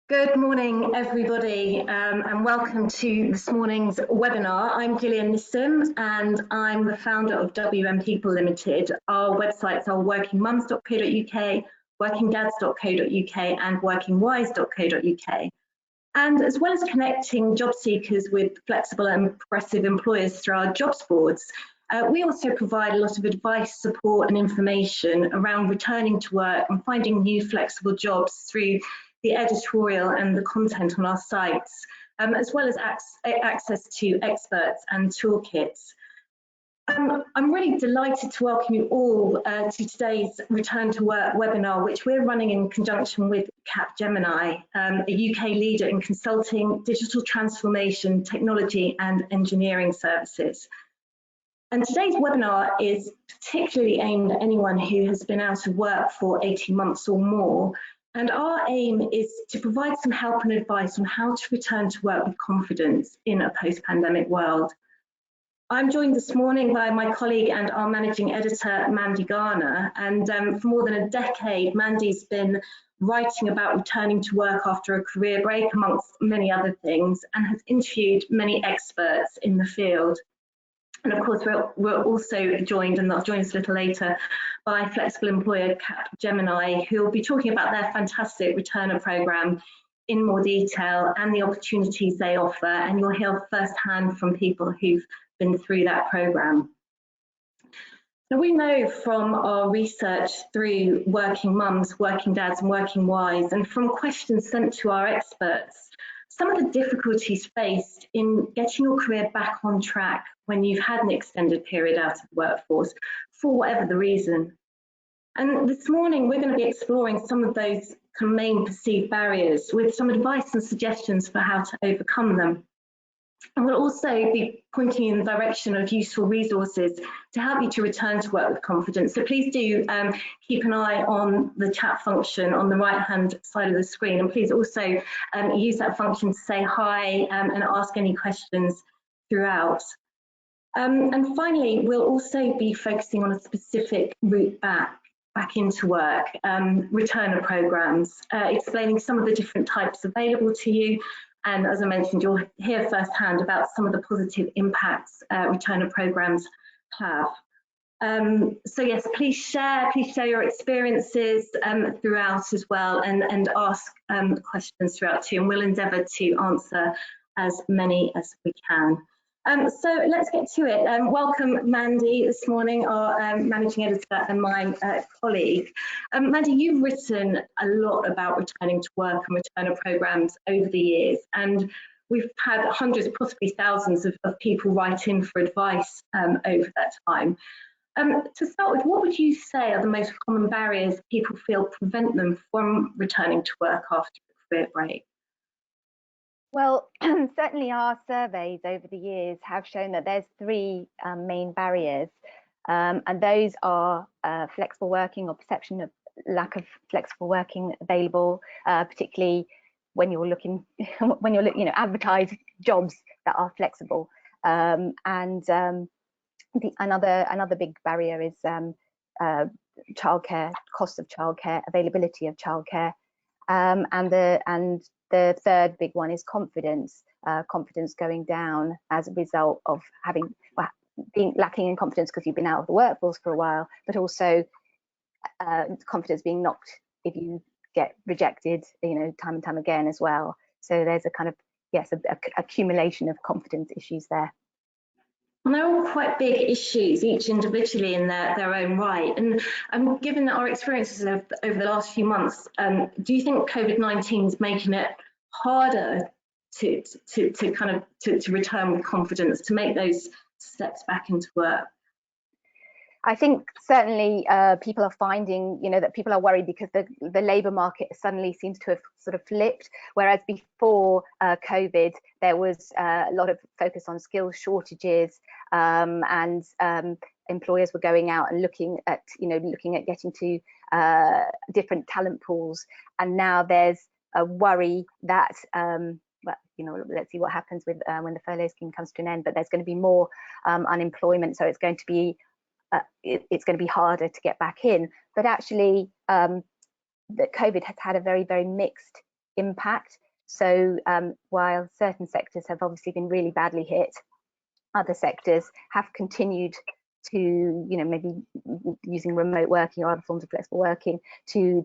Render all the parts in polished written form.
Good morning, everybody, and welcome to this morning's webinar. I'm Gillian Nissim, and I'm the founder of WM People Limited. Our websites are Workingmums.co.uk, Workingdads.co.uk, and Workingwise.co.uk. And as well as connecting job seekers with flexible and progressive employers through our jobs boards, we also provide a lot of advice, support, and information around returning to work and finding new flexible jobs through the editorial and the content on our sites, as well as access to experts and toolkits. I'm really delighted to welcome you all to today's Return to Work webinar, which we're running in conjunction with Capgemini, a UK leader in consulting, digital transformation, technology and engineering services. And today's webinar is particularly aimed at anyone who has been out of work for 18 months or more. And our aim is to provide some help and advice on how to return to work with confidence in a post-pandemic world. I'm joined this morning by my colleague and our managing editor, Mandy Garner. And for more than a decade, Mandy's been writing about returning to work after a career break, amongst many other things, and has interviewed many experts in the field. And of course, we're also joined, and they'll join us a little later, by flexible employer Capgemini, who will be talking about their fantastic returner programme in more detail and the opportunities they offer. And you'll hear firsthand from people who've been through that programme. Now, we know from our research through Working Mums, Working Dads and Working Wise, and from questions sent to our experts, some of the difficulties faced in getting your career back on track when you've had an extended period out of the workforce, for whatever the reason. And this morning, we're going to be exploring some of those main perceived barriers with some advice and suggestions for how to overcome them. And we'll also be pointing in the direction of useful resources to help you to return to work with confidence. So please do keep an eye on the chat function on the right-hand side of the screen. And please also use that function to say hi and ask any questions throughout. And finally, we'll also be focusing on a specific route back into work, returner programs, explaining some of the different types available to you. And as I mentioned, you'll hear firsthand about some of the positive impacts returner programs have. So yes, please share your experiences throughout as well, and ask questions throughout too, and we'll endeavour to answer as many as we can. So let's get to it. Welcome, Mandy, this morning, our managing editor and my colleague. Mandy, you've written a lot about returning to work and returner programmes over the years, and we've had hundreds, possibly thousands of people write in for advice over that time. To start with, what would you say are the most common barriers people feel prevent them from returning to work after a career break? Well, certainly our surveys over the years have shown that there's three main barriers, and those are flexible working or perception of lack of flexible working available, particularly when you're looking, advertise jobs that are flexible. Another big barrier is childcare, cost of childcare, availability of childcare, and the third big one is confidence going down as a result of being lacking in confidence because you've been out of the workforce for a while, but also confidence being knocked if you get rejected, time and time again as well. So there's a kind of, yes, a accumulation of confidence issues there. And they're all quite big issues, each individually in their own right. And given that our experiences over the last few months, do you think COVID-19 is making it harder to return with confidence, to make those steps back into work? I think certainly people are finding, that people are worried because the labour market suddenly seems to have sort of flipped, whereas before COVID there was a lot of focus on skills shortages, and employers were going out and looking at getting to different talent pools, and now there's a worry that let's see what happens with when the furlough scheme comes to an end, but there's going to be more unemployment, so it's going to be harder to get back in. But actually, that COVID has had a very, very mixed impact. So while certain sectors have obviously been really badly hit, other sectors have continued to, you know, maybe using remote working or other forms of flexible working to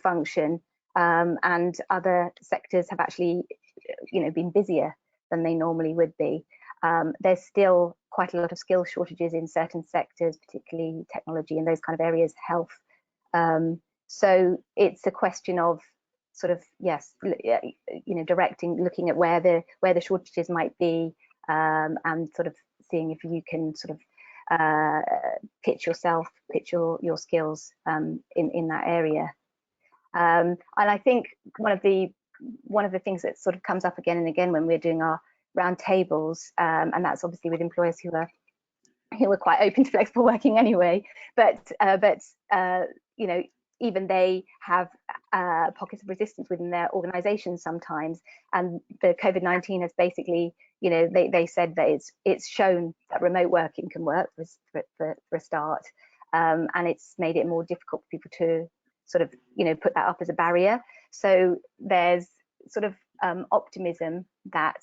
function, and other sectors have actually, you know, been busier than they normally would be. There's still quite a lot of skill shortages in certain sectors, particularly technology and those kind of areas, health. So it's a question of sort of, yes, you know, looking at where the shortages might be, and sort of seeing if you can sort of pitch your skills in that area. And I think one of the things that sort of comes up again and again when we're doing our round tables, and that's obviously with employers who are quite open to flexible working anyway, but you know, even they have pockets of resistance within their organizations sometimes. And the COVID-19 has basically, you know, they said that it's shown that remote working can work for a start, and it's made it more difficult for people to sort of, you know, put that up as a barrier. So there's sort of optimism that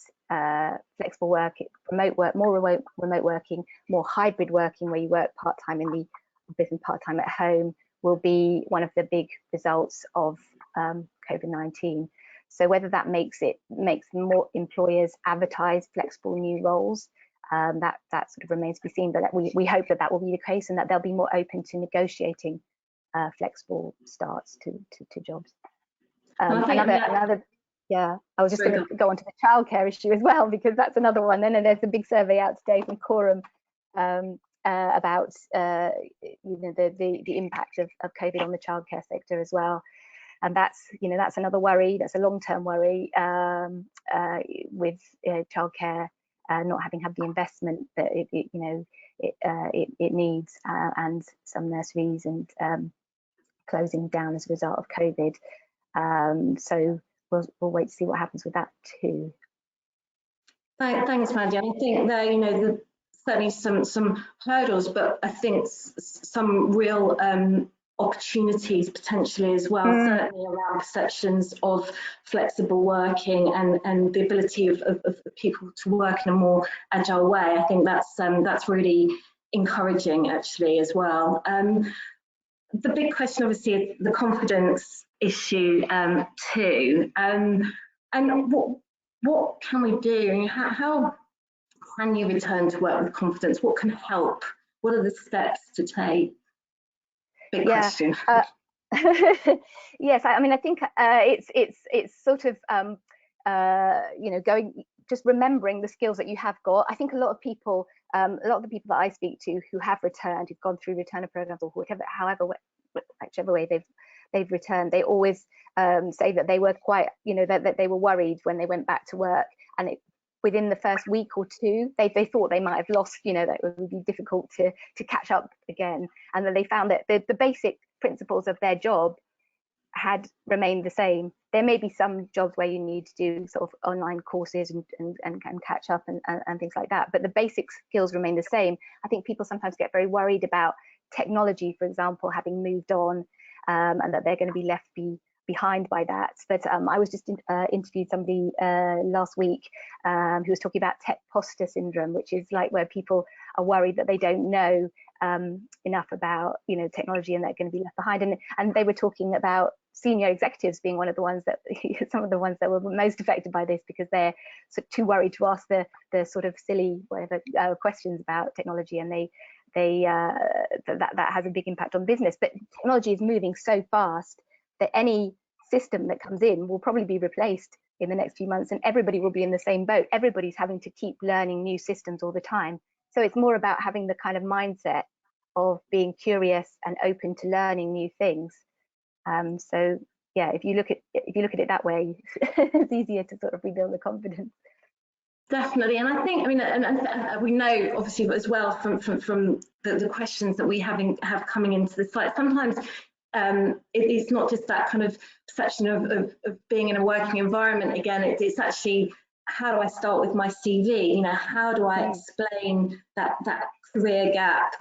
flexible work, more remote working, more hybrid working, where you work part-time in the office and part-time at home, will be one of the big results of COVID-19. So whether that makes more employers advertise flexible new roles, that sort of remains to be seen. But we hope that will be the case, and that they'll be more open to negotiating flexible starts to jobs. Yeah, I was just going to go on to the childcare issue as well, because that's another one. And then there's a big survey out today from Quorum about you know, the impact of COVID on the childcare sector as well. And that's, you know, that's another worry. That's a long-term worry with childcare not having had the investment that it needs, and some nurseries and closing down as a result of COVID. So we'll wait to see what happens with that too. Thanks, Mandy. I think there, you know, certainly some hurdles, but I think some real opportunities potentially as well, certainly around perceptions of flexible working and the ability of people to work in a more agile way. I think that's really encouraging actually as well. The big question obviously is the confidence issue too, and what can we do? How can you return to work with confidence? What can help? What are the steps to take? Big question. Yes, I mean, I think it's sort of you know, just remembering the skills that you have got. I think a lot of the people that I speak to who have returned, who've gone through returner programs or whichever way they've returned, they always say that they were quite, you know, that they were worried when they went back to work, and within the first week or two, they thought they might have lost, you know, that it would be difficult to catch up again, and then they found that the basic principles of their job had remained the same. There may be some jobs where you need to do sort of online courses and catch up and things like that, but the basic skills remain the same. I think people sometimes get very worried about technology, for example, having moved on, and that they're going to be left behind by that. But I was just interviewed somebody last week who was talking about tech imposter syndrome, which is like where people are worried that they don't know enough about, you know, technology, and they're going to be left behind. And they were talking about senior executives being one of the ones that some of the ones that were most affected by this, because they're sort of too worried to ask the sort of silly whatever questions about technology, and that has a big impact on business. But technology is moving so fast that any system that comes in will probably be replaced in the next few months, and everybody will be in the same boat. Everybody's having to keep learning new systems all the time. So it's more about having the kind of mindset of being curious and open to learning new things. So yeah, if you look at it that way, it's easier to sort of rebuild the confidence. Definitely, and I think, I mean, and we know obviously as well from the questions that we have coming into the site, sometimes it's not just that kind of perception of being in a working environment. Again, it's actually, how do I start with my CV? You know, how do I explain that career gap.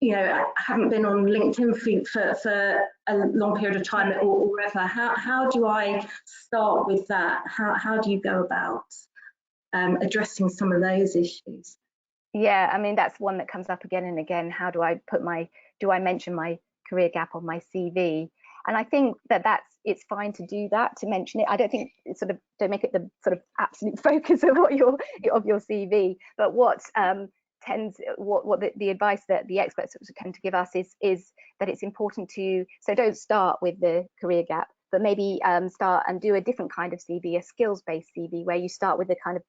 You know, I haven't been on LinkedIn for a long period of time or whatever. How do I start with that? How do you go about addressing some of those issues? Yeah, I mean, that's one that comes up again and again. How do I do I mention my career gap on my CV? And I think it's fine to do that, to mention it. I don't think it's don't make it the sort of absolute focus of your CV. But what the advice that the experts tend to give us is that it's important so don't start with the career gap, but maybe start and do a different kind of CV, a skills-based CV, where you start with the kind of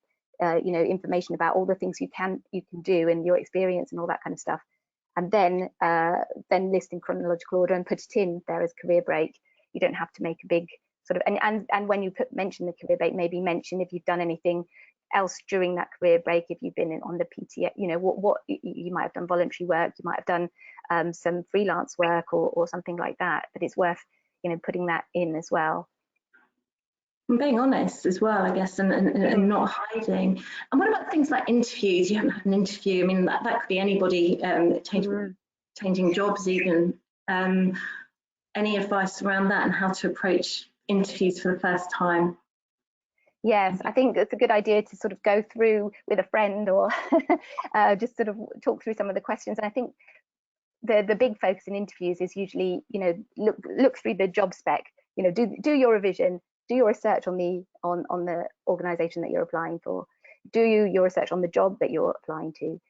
information about all the things you can do and your experience and all that kind of stuff, and then list in chronological order and put it in there as career break. You don't have to make a big sort of and when you mention the career break, maybe mention if you've done anything else during that career break, if you've been on the PTA, what you might have done, voluntary work, you might have done some freelance work or something like that. But it's worth putting that in as well. And being honest as well, I guess, and not hiding. And what about things like interviews? You haven't had an interview. I mean, that could be anybody, changing jobs even. Any advice around that and how to approach interviews for the first time? Yes, I think it's a good idea to sort of go through with a friend or just sort of talk through some of the questions. And I think the big focus in interviews is usually, look through the job spec, do your revision, do your research on the organisation that you're applying for, do your research on the job that you're applying to,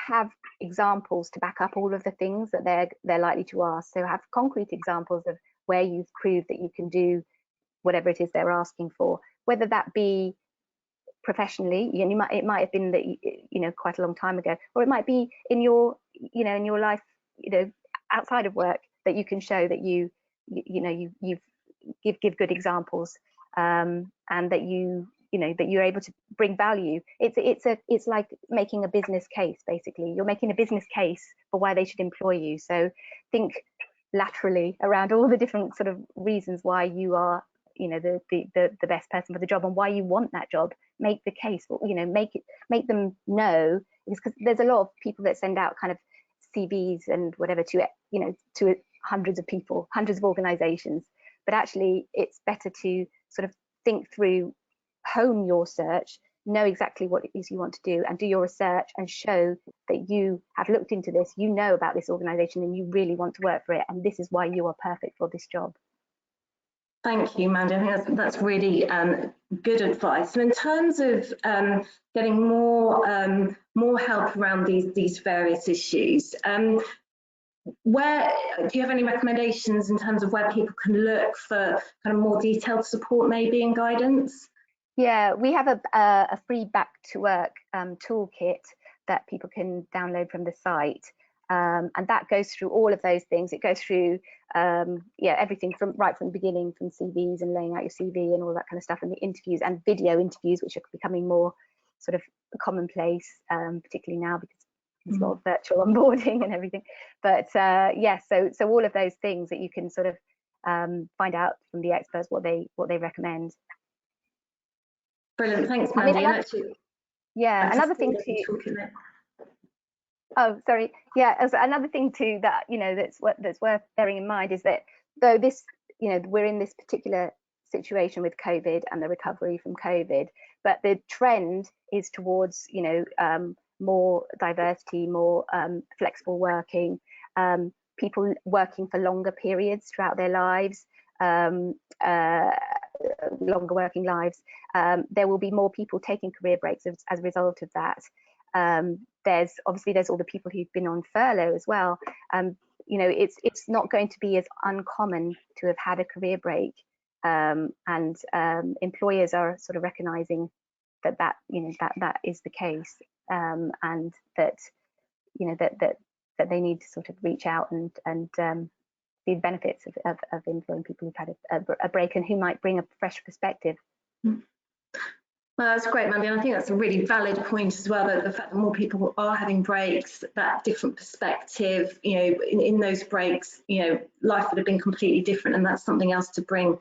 have examples to back up all of the things that they're likely to ask. So have concrete examples of where you've proved that you can do whatever it is they're asking for, whether that be professionally, it might have been that quite a long time ago, or it might be in your life, outside of work, that you can show that you give good examples, and that that you're able to bring value. It's like making a business case. Basically, you're making a business case for why they should employ you. So think laterally around all the different sort of reasons why you are the best person for the job and why you want that job. Make the case, make them know, because there's a lot of people that send out kind of CVs and whatever to hundreds of people, hundreds of organizations, but actually it's better to sort of think through, hone your search, know exactly what it is you want to do, and do your research and show that you have looked into this, about this organization, and you really want to work for it, and this is why you are perfect for this job. Thank you, Mandy. I think that's really good advice. And in terms of getting more help around these various issues, where do you have any recommendations in terms of where people can look for kind of more detailed support, maybe, and guidance? Yeah, we have a free back to work toolkit that people can download from the site. And that goes through all of those things. It goes through everything right from the beginning, from CVs and laying out your CV and all that kind of stuff, and the interviews and video interviews, which are becoming more sort of commonplace, particularly now because there's a lot of virtual onboarding and everything. But so all of those things that you can sort of find out from the experts what they recommend. Brilliant, thanks, Mandy. Another thing too. Oh, sorry. Yeah, another thing too that that's worth bearing in mind is that though this we're in this particular situation with COVID and the recovery from COVID, but the trend is towards more diversity, more flexible working, people working for longer periods throughout their lives, longer working lives. There will be more people taking career breaks as a result of that. There's all the people who've been on furlough as well. It's not going to be as uncommon to have had a career break, and employers are sort of recognizing that is the case, and that that they need to sort of reach out and the benefits of employing people who've had a break and who might bring a fresh perspective. Well, that's great, Mandy, and I think that's a really valid point as well, that the fact that more people are having breaks, that different perspective, in those breaks, life would have been completely different, and that's something else to bring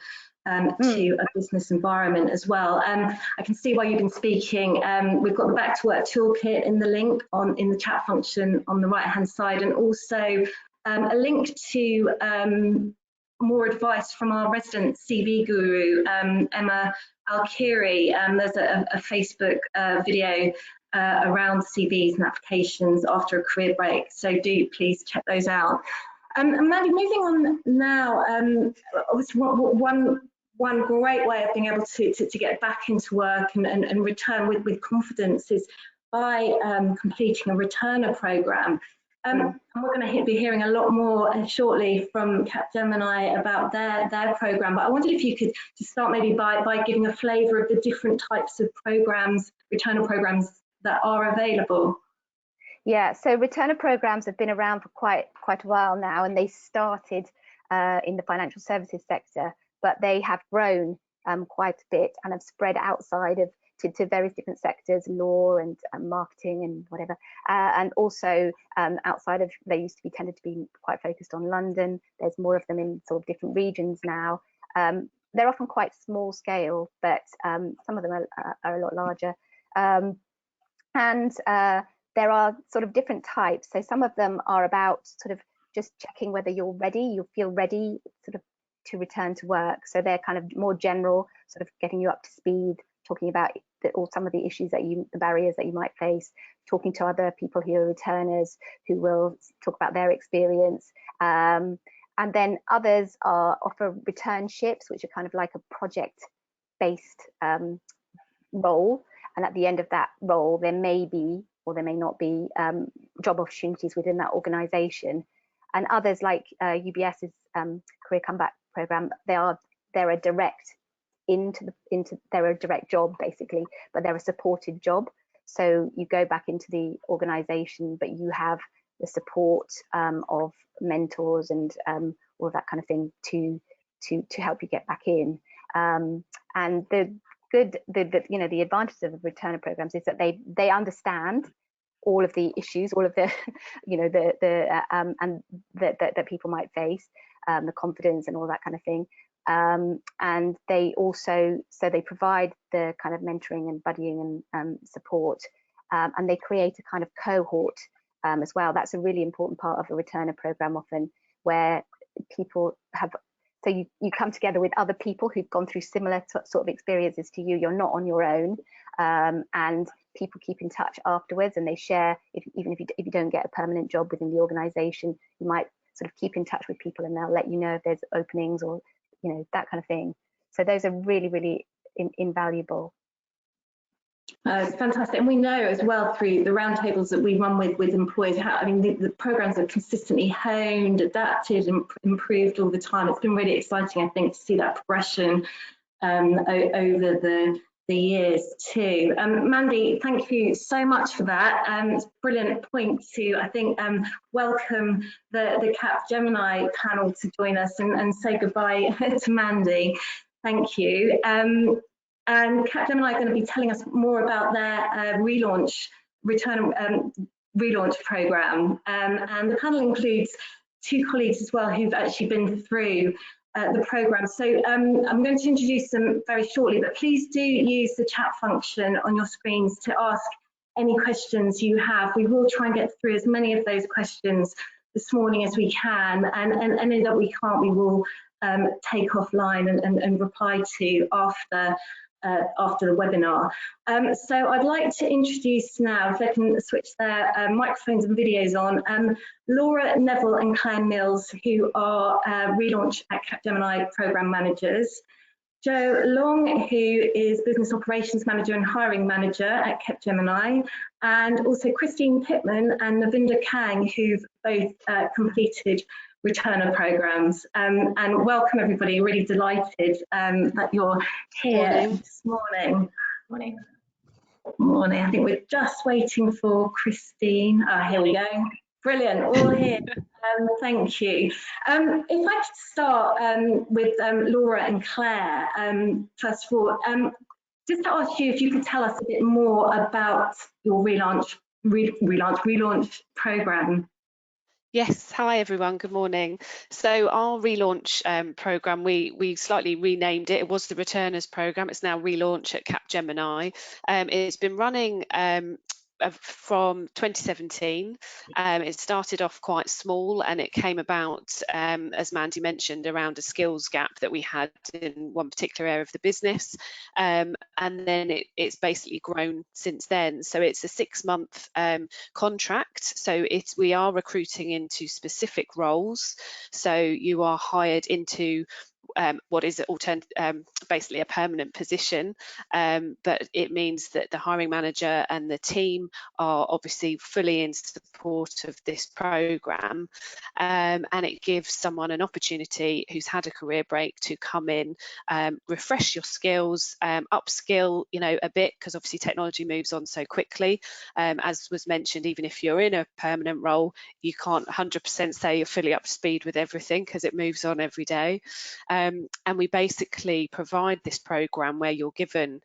to a business environment as well. I can see why you've been speaking. We've got the Back to Work Toolkit in the link in the chat function on the right hand side, and also a link to more advice from our resident CV guru, Emma Alkiri. There's a Facebook video around CVs and applications after a career break, so do please check those out. And Mandy, moving on now, obviously one great way of being able to get back into work and return with confidence is by completing a returner programme. And we're going to be hearing a lot more shortly from Capgemini about their programme. But I wondered if you could just start maybe by giving a flavour of the different types of programmes, returner programmes that are available. Yeah, so returner programs have been around for quite a while now, and they started in the financial services sector, but they have grown quite a bit and have spread outside of to various different sectors, law and marketing and whatever, and also outside of, they used to be tended to be quite focused on London. There's more of them in sort of different regions now. They're often quite small scale, but some of them are a lot larger. And there are sort of different types. So some of them are about sort of just checking whether you're ready, you feel ready sort of to return to work. So they're kind of more general, sort of getting you up to speed, talking about or some of the issues that the barriers that you might face, talking to other people who are returners who will talk about their experience. And then others offer returnships, which are kind of like a project-based role. And at the end of that role, there may be or there may not be job opportunities within that organisation. And others like UBS's Career Comeback Programme, they're a direct they're a direct job basically, but they're a supported job. So you go back into the organisation, but you have the support of mentors and all of that kind of thing to help you get back in. And the the advantages of the returner programs is that they understand all of the issues, all of the that people might face, the confidence and all that kind of thing. And they also, so they provide the kind of mentoring and buddying and support, and they create a kind of cohort as well. That's a really important part of a returner program often, where people have, so you come together with other people who've gone through similar sort of experiences to you. You're not on your own, and people keep in touch afterwards, and they share, even if you don't get a permanent job within the organisation, you might sort of keep in touch with people and they'll let you know if there's openings or that kind of thing. So those are really, really invaluable. It's fantastic, and we know as well through the roundtables that we run with employers how the programs are consistently honed, adapted, and improved all the time. It's been really exciting, I think, to see that progression over the years too. Mandy, thank you so much for that. It's a brilliant point to, I think, welcome the Capgemini panel to join us and say goodbye to Mandy. Thank you. And Capgemini are going to be telling us more about their relaunch program. And the panel includes two colleagues as well who've actually been through the program. So I'm going to introduce them very shortly, but please do use the chat function on your screens to ask any questions you have. We will try and get through as many of those questions this morning as we can, and any that we can't, we will take offline and reply to after the webinar. So I'd like to introduce now, if they can switch their microphones and videos on, Laura Neville and Claire Mills, who are Relaunch at Capgemini Programme Managers, Jo Long, who is Business Operations Manager and Hiring Manager at Capgemini, and also Christine Pittman and Navinda Kang, who've both completed returner programs. And welcome everybody, really delighted that you're here this morning. Morning. I think we're just waiting for Christine. Here we go. Brilliant, all here. Thank you. If I could start with Laura and Claire, first of all, just to ask you if you could tell us a bit more about your relaunch program. Yes, hi everyone, good morning. So our relaunch programme, we slightly renamed it. It was the Returners programme, it's now Relaunch at Capgemini. It's been running from 2017. It started off quite small and it came about, as Mandy mentioned, around a skills gap that we had in one particular area of the business. And then it's basically grown since then. So it's a 6-month contract. So we are recruiting into specific roles. So you are hired into what is basically a permanent position, but it means that the hiring manager and the team are obviously fully in support of this programme, and it gives someone an opportunity who's had a career break to come in, refresh your skills, upskill a bit, because obviously technology moves on so quickly. As was mentioned, even if you're in a permanent role, you can't 100% say you're fully up to speed with everything because it moves on every day. And we basically provide this programme where you're given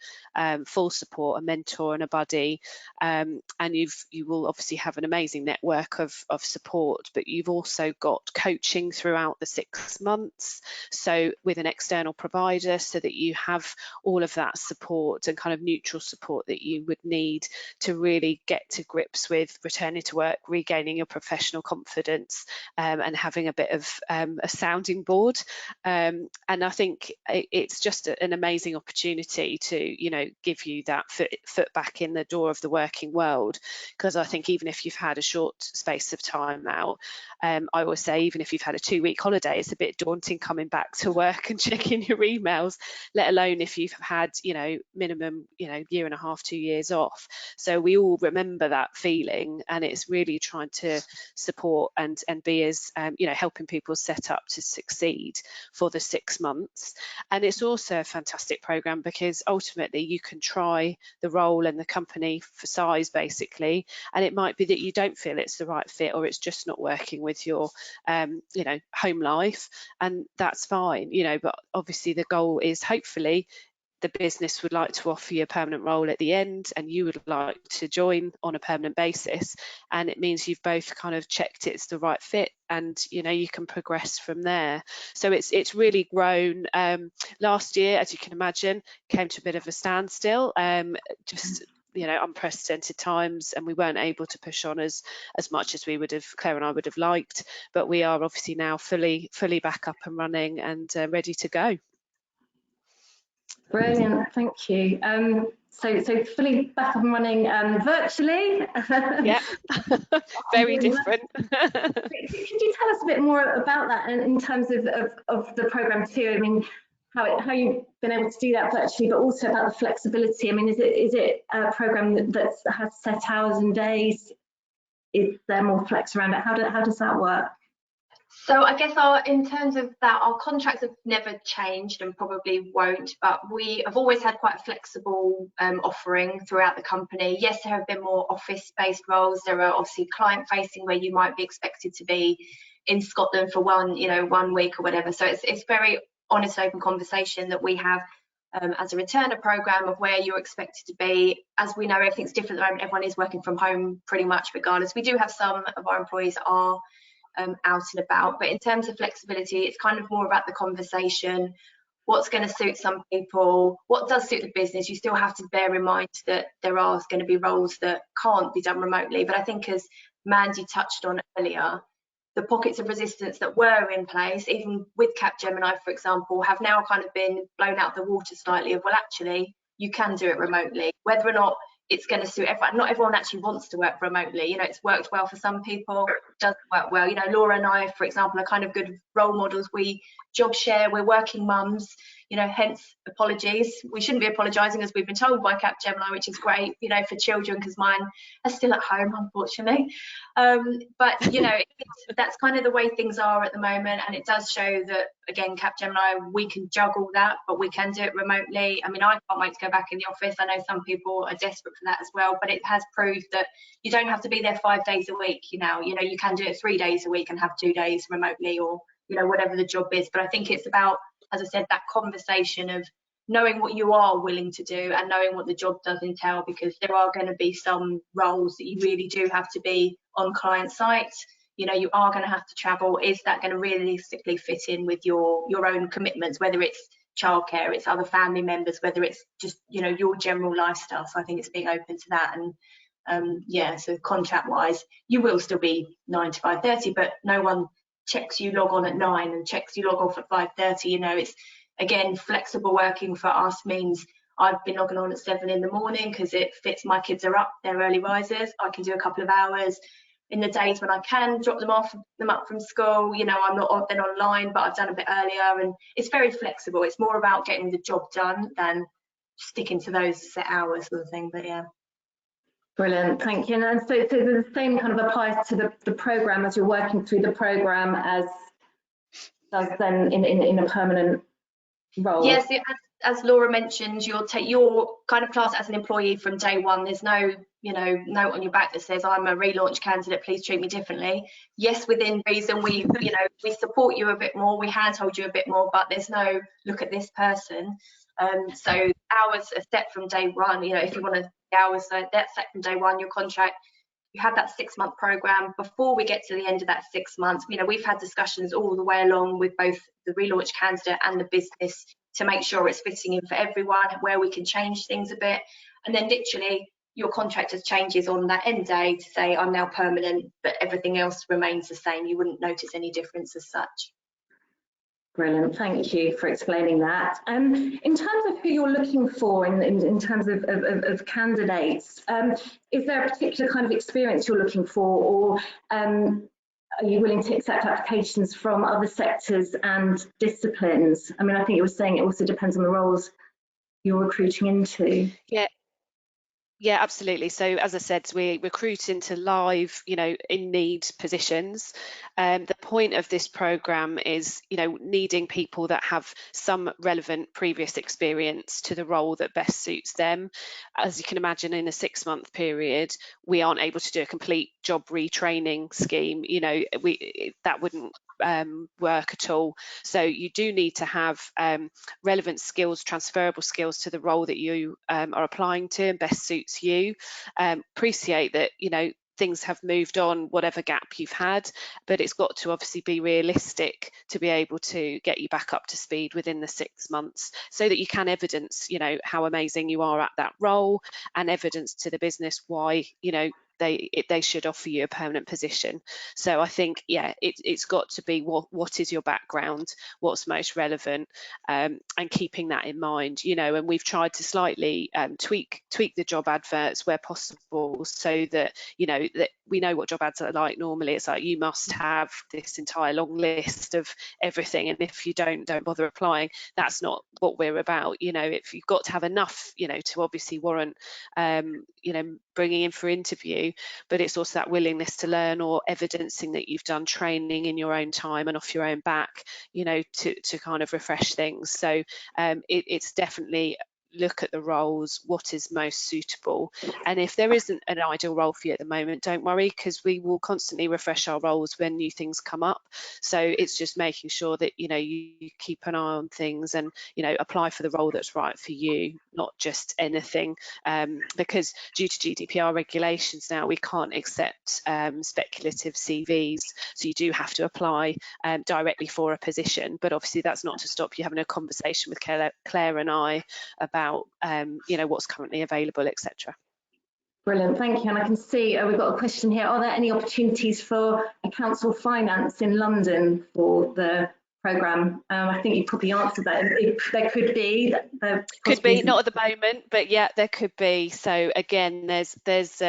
full support, a mentor and a buddy, and you will obviously have an amazing network of support, but you've also got coaching throughout the 6 months, so with an external provider, so that you have all of that support and kind of neutral support that you would need to really get to grips with returning to work, regaining your professional confidence, and having a bit of a sounding board. And I think it's just an amazing opportunity to give you that foot back in the door of the working world, because I think even if you've had a short space of time out, I always say even if you've had a 2-week holiday, it's a bit daunting coming back to work and checking your emails, let alone if you've had minimum year and a half, 2 years off. So we all remember that feeling, and it's really trying to support and be as helping people set up to succeed for the 6 months. And it's also a fantastic program because ultimately you can try the role and the company for size basically, and it might be that you don't feel it's the right fit, or it's just not working with your home life, and that's fine, but obviously the goal is hopefully the business would like to offer you a permanent role at the end, and you would like to join on a permanent basis, and it means you've both kind of checked it's the right fit, and you can progress from there. So it's really grown. Last year, as you can imagine, came to a bit of a standstill, just unprecedented times, and we weren't able to push on as much as we would have, Claire and I would have liked, but we are obviously now fully back up and running and ready to go. Brilliant, thank you. So fully back up and running virtually. Yeah, very different. Could you tell us a bit more about that in terms of the programme too? I mean, how you've been able to do that virtually, but also about the flexibility. I mean, is it a programme that has set hours and days? Is there more flex around it? How does that work? So I guess in terms of that, our contracts have never changed and probably won't, but we have always had quite a flexible offering throughout the company. Yes, there have been more office-based roles. There are obviously client-facing where you might be expected to be in Scotland for one week or whatever. So it's very honest, open conversation that we have as a returner program of where you're expected to be. As we know, everything's different at the moment. Everyone is working from home pretty much regardless. We do have some of our employees are out and about, but in terms of flexibility, it's kind of more about the conversation, what's going to suit some people, what does suit the business. You still have to bear in mind that there are going to be roles that can't be done remotely, but I think as Mandy touched on earlier, the pockets of resistance that were in place, even with Capgemini, for example, have now kind of been blown out the water slightly of, well, actually, you can do it remotely. Whether or not it's going to suit everyone, not everyone actually wants to work remotely. It's worked well for some people, doesn't work well. Laura and I, for example, are kind of good role models. We job share, we're working mums, hence apologies. We shouldn't be apologising, as we've been told by Capgemini, which is great, for children, because mine are still at home, unfortunately. But that's kind of the way things are at the moment, and it does show that, again, Capgemini, we can juggle that, but we can do it remotely. I mean, I can't wait to go back in the office. I know some people are desperate for that as well, but it has proved that you don't have to be there 5 days a week. You can do it 3 days a week and have 2 days remotely, or whatever the job is. But I think it's about, as I said, that conversation of knowing what you are willing to do and knowing what the job does entail, because there are going to be some roles that you really do have to be on client site. you know, you are going to have to travel. Is that going to realistically fit in with your own commitments, whether it's childcare, it's other family members, whether it's just, you know, your general lifestyle? So I think it's being open to that. And yeah, so contract wise, you will still be 9 to 5:30, but no one checks you log on at 9 and checks you log off at 5:30. You know, it's, again, flexible working for us means I've been logging on at 7 in the morning because it fits. My kids are up, they're early risers. I can do a couple of hours in the days when I can drop them up from school. You know, I'm not then online, but I've done a bit earlier, and it's very flexible. It's more about getting the job done than sticking to those set hours sort of thing. But yeah. Brilliant, thank you. And so the same kind of applies to the programme as you're working through the programme as does then in a permanent role? Yes, as Laura mentioned, you're kind of classed as an employee from day one. There's no, you know, note on your back that says I'm a relaunch candidate, please treat me differently. Yes, within reason, we, you know, we support you a bit more, we handhold you a bit more, but there's no look at this person. So hours are set from day one. You know, if you want to hours, so that's set from day one. Your contract, you have that 6-month program. Before we get to the end of that 6 months, you know, we've had discussions all the way along with both the relaunch candidate and the business to make sure it's fitting in for everyone, where we can change things a bit. And then literally your contract just changes on that end day to say I'm now permanent, but everything else remains the same. You wouldn't notice any difference as such. Brilliant, thank you for explaining that. In terms of who you're looking for in terms of candidates, is there a particular kind of experience you're looking for, or are you willing to accept applications from other sectors and disciplines? I mean, I think you were saying it also depends on the roles you're recruiting into. Yeah, absolutely. So as I said, we recruit into live, you know, in need positions. The point of this programme is, you know, needing people that have some relevant previous experience to the role that best suits them. As you can imagine, in a 6-month period, we aren't able to do a complete job retraining scheme. You know, that wouldn't work at all. So you do need to have relevant skills, transferable skills to the role that you are applying to and best suits you. Appreciate that, you know, things have moved on, whatever gap you've had, but it's got to obviously be realistic to be able to get you back up to speed within the 6 months, so that you can evidence, you know, how amazing you are at that role, and evidence to the business why, you know, they should offer you a permanent position. So I think, yeah, it's got to be what is your background, what's most relevant, and keeping that in mind, you know. And we've tried to slightly tweak the job adverts where possible, so that, you know, that we know what job ads are like. Normally it's like you must have this entire long list of everything, and if you don't bother applying. That's not what we're about. You know, if you've got to have enough, you know, to obviously warrant you know, bringing in for interview, but it's also that willingness to learn, or evidencing that you've done training in your own time and off your own back, you know, to kind of refresh things. So it's definitely look at the roles, what is most suitable. And if there isn't an ideal role for you at the moment, don't worry, because we will constantly refresh our roles when new things come up. So it's just making sure that, you know, you keep an eye on things and, you know, apply for the role that's right for you, not just anything, because due to GDPR regulations now, we can't accept speculative CVs, so you do have to apply directly for a position. But obviously that's not to stop you having a conversation with Claire and I about you know, what's currently available, etc. Brilliant, thank you. And I can see we've got a question here. Are there any opportunities for a council finance in London for the programme? I think you probably answered that. There could be. Could be, not at the moment, but yeah, there could be. So again, there's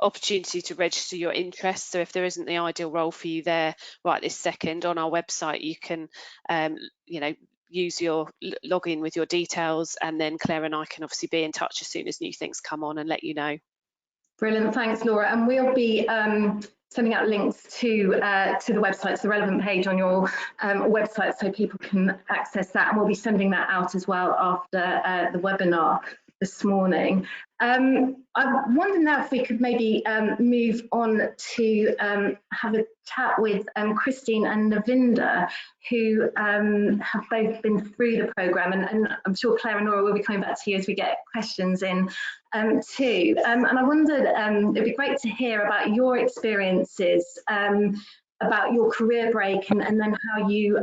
opportunity to register your interest. So if there isn't the ideal role for you there right this second, on our website you can you know, use your login with your details, and then Claire and I can obviously be in touch as soon as new things come on and let you know. Brilliant, thanks Laura. And we'll be sending out links to the website, to the relevant page on your website, so people can access that, and we'll be sending that out as well after the webinar this morning. I wonder now if we could maybe move on to have a chat with Christine and Navinda, who have both been through the programme, and I'm sure Claire and Laura will be coming back to you as we get questions in too. And I wondered, it'd be great to hear about your experiences about your career break and then how you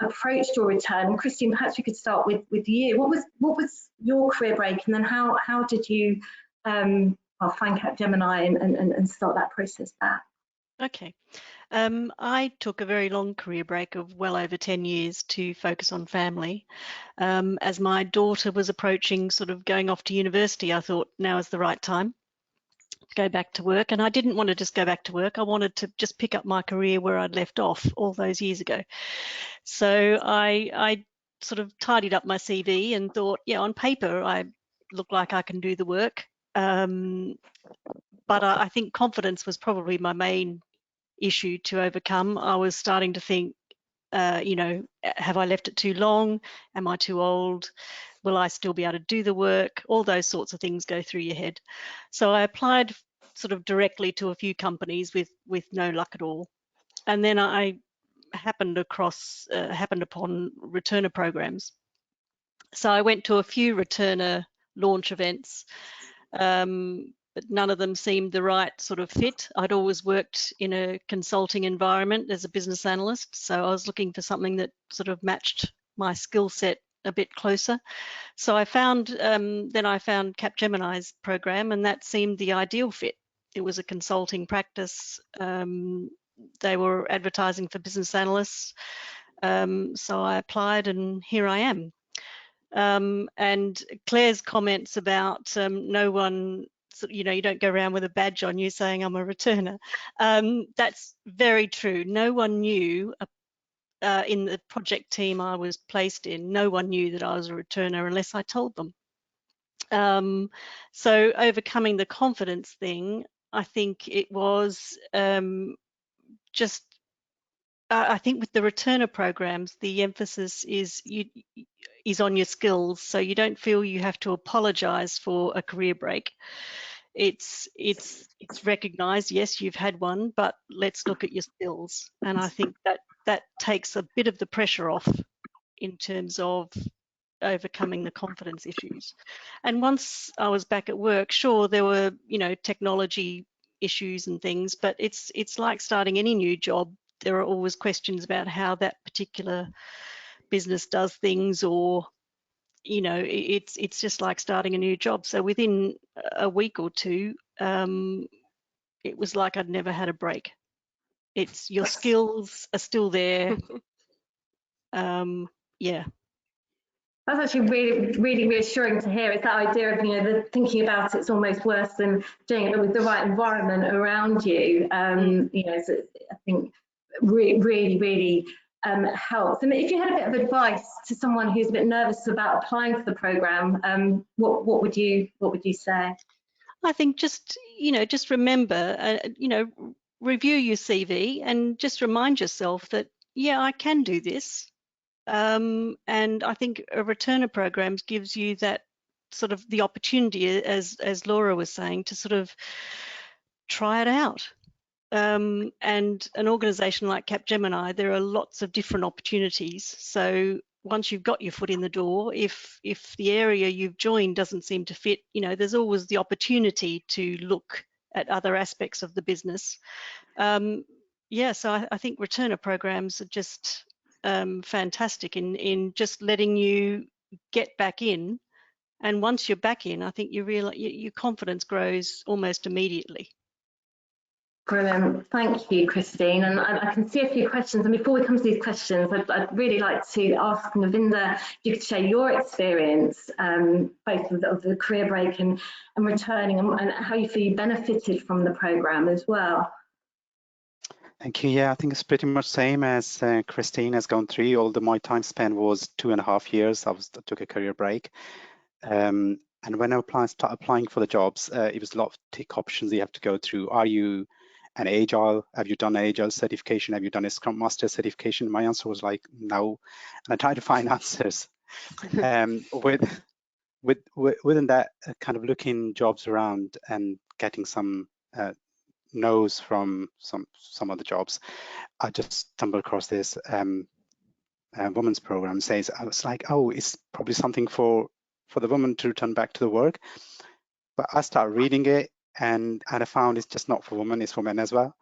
approached your return. Christine, perhaps we could start with you. What was your career break, and then how did you find Capgemini and start that process back? Okay. I took a very long career break of well over 10 years to focus on family. As my daughter was approaching sort of going off to university, I thought now is the right time to go back to work. And I didn't want to just go back to work. I wanted to just pick up my career where I'd left off all those years ago. So I sort of tidied up my CV and thought, yeah, on paper, I look like I can do the work. But I think confidence was probably my main issue to overcome. I was starting to think, have I left it too long? Am I too old? Will I still be able to do the work? All those sorts of things go through your head. So I applied sort of directly to a few companies with no luck at all. And then I happened upon returner programs. So I went to a few returner launch events, but none of them seemed the right sort of fit. I'd always worked in a consulting environment as a business analyst, so I was looking for something that sort of matched my skill set a bit closer. So I found Capgemini's program, and that seemed the ideal fit. It was a consulting practice. They were advertising for business analysts, so I applied, and here I am. And Claire's comments about no one, you don't go around with a badge on you saying I'm a returner. That's very true. No one knew in the project team I was placed in, no one knew that I was a returner unless I told them. So overcoming the confidence thing, I think it was I think with the returner programs, the emphasis is on your skills, so you don't feel you have to apologise for a career break. It's recognised, yes, you've had one, but let's look at your skills, and I think that takes a bit of the pressure off in terms of overcoming the confidence issues. And once I was back at work, sure, there were technology issues and things, but it's like starting any new job. There are always questions about how that particular business does things, or it's just like starting a new job. So within a week or two, it was like I'd never had a break. It's your skills are still there. Yeah. That's actually really, really reassuring to hear. It's that idea of, the thinking about it's almost worse than doing it with the right environment around you. So I think really, really helps. And if you had a bit of advice to someone who's a bit nervous about applying for the program, what would you say? I think just remember, review your CV and just remind yourself that, yeah, I can do this. And I think a returner program gives you that sort of the opportunity, as Laura was saying, to sort of try it out. And an organisation like Capgemini, there are lots of different opportunities. So once you've got your foot in the door, if the area you've joined doesn't seem to fit, there's always the opportunity to look at other aspects of the business. So I think returner programs are just fantastic in just letting you get back in, and once you're back in, I think you realize your confidence grows almost immediately. Brilliant, thank you, Christine. And I can see a few questions, and before we come to these questions, I'd really like to ask Navinda if you could share your experience, both of the career break and returning, and how you feel you benefited from the programme as well. Thank you. Yeah, I think it's pretty much same as Christine has gone through, although my time spent was 2.5 years. I took a career break. And when I started applying for the jobs, it was a lot of tick options you have to go through. Are you an Agile? Have you done Agile certification? Have you done a Scrum Master certification? My answer was like, no. And I tried to find answers. Within that, kind of looking jobs around and getting some no's from some of the jobs, I just stumbled across this women's program. I was like, oh, it's probably something for the woman to return back to the work. But I started reading it, and I found it's just not for women, it's for men as well.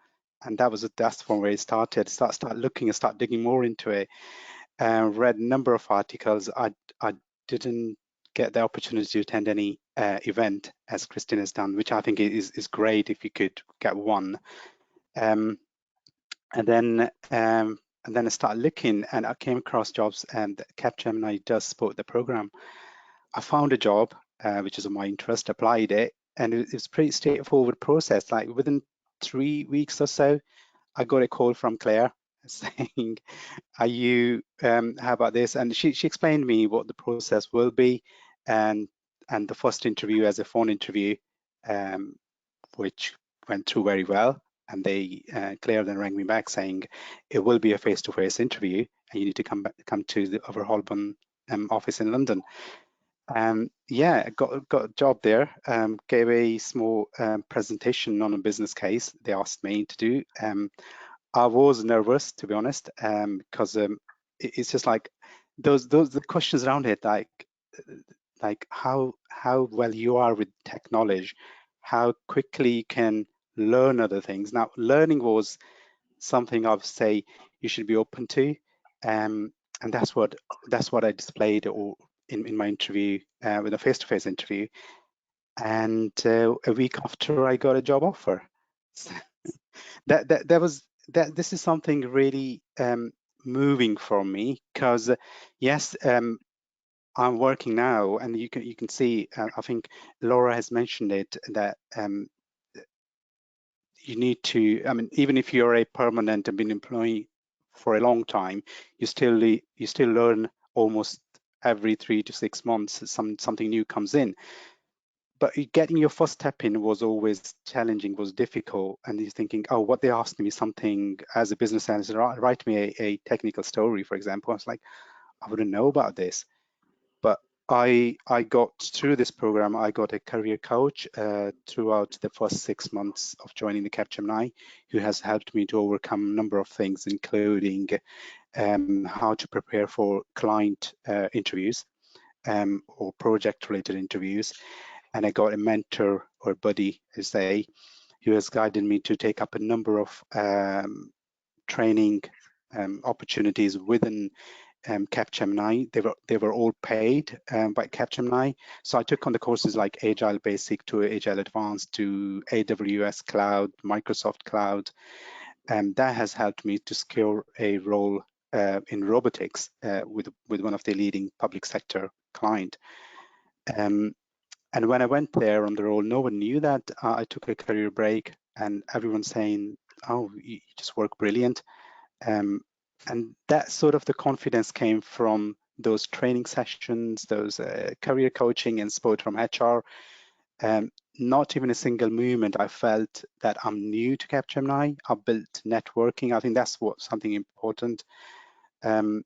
that's one where it started. Start looking and start digging more into it. Read a number of articles. I didn't get the opportunity to attend any event as Christine has done, which I think is great if you could get one. And then I started looking, and I came across jobs, and Capgemini does support the program. I found a job which is of my interest, applied it, and it was a pretty straightforward process. Like within 3 weeks or so, I got a call from Claire saying, "Are you? How about this?" And she explained me what the process will be, and the first interview as a phone interview, which went through very well. And Claire then rang me back saying it will be a face-to-face interview, and you need to come to the Over Holborn office in London. Yeah, got a job there. Gave a small presentation on a business case they asked me to do. I was nervous, to be honest, because it's just like the questions around it, like how well you are with tech knowledge, how quickly you can learn other things. Now, learning was something I'd say you should be open to, and that's what I displayed in my interview, with a face-to-face interview, and a week after I got a job offer. This is something really moving for me, because yes, I'm working now, and you can see, I think Laura has mentioned it, that you need to, I mean, even if you're a permanent and been employee for a long time, you still learn almost every 3 to 6 months. Something new comes in. But getting your first step in was always challenging, was difficult, and you're thinking, oh, what they asked me something as a business analyst, write me a technical story, for example. I was like, I wouldn't know about this. But I got through this program. I got a career coach throughout the first 6 months of joining the Capgemini, who has helped me to overcome a number of things, including how to prepare for client interviews or project-related interviews. And I got a mentor or buddy, as they, who has guided me to take up a number of training opportunities within Capgemini. They were all paid by Capgemini. So I took on the courses like Agile Basic to Agile Advanced to AWS Cloud, Microsoft Cloud, and that has helped me to secure a role in robotics with one of the leading public sector client. And when I went there on the role, no one knew that I took a career break, and everyone's saying, "Oh, you just work brilliant." And that sort of the confidence came from those training sessions, those career coaching and support from HR. Not even a single moment I felt that I'm new to Capgemini. I built networking. I think that's something important. And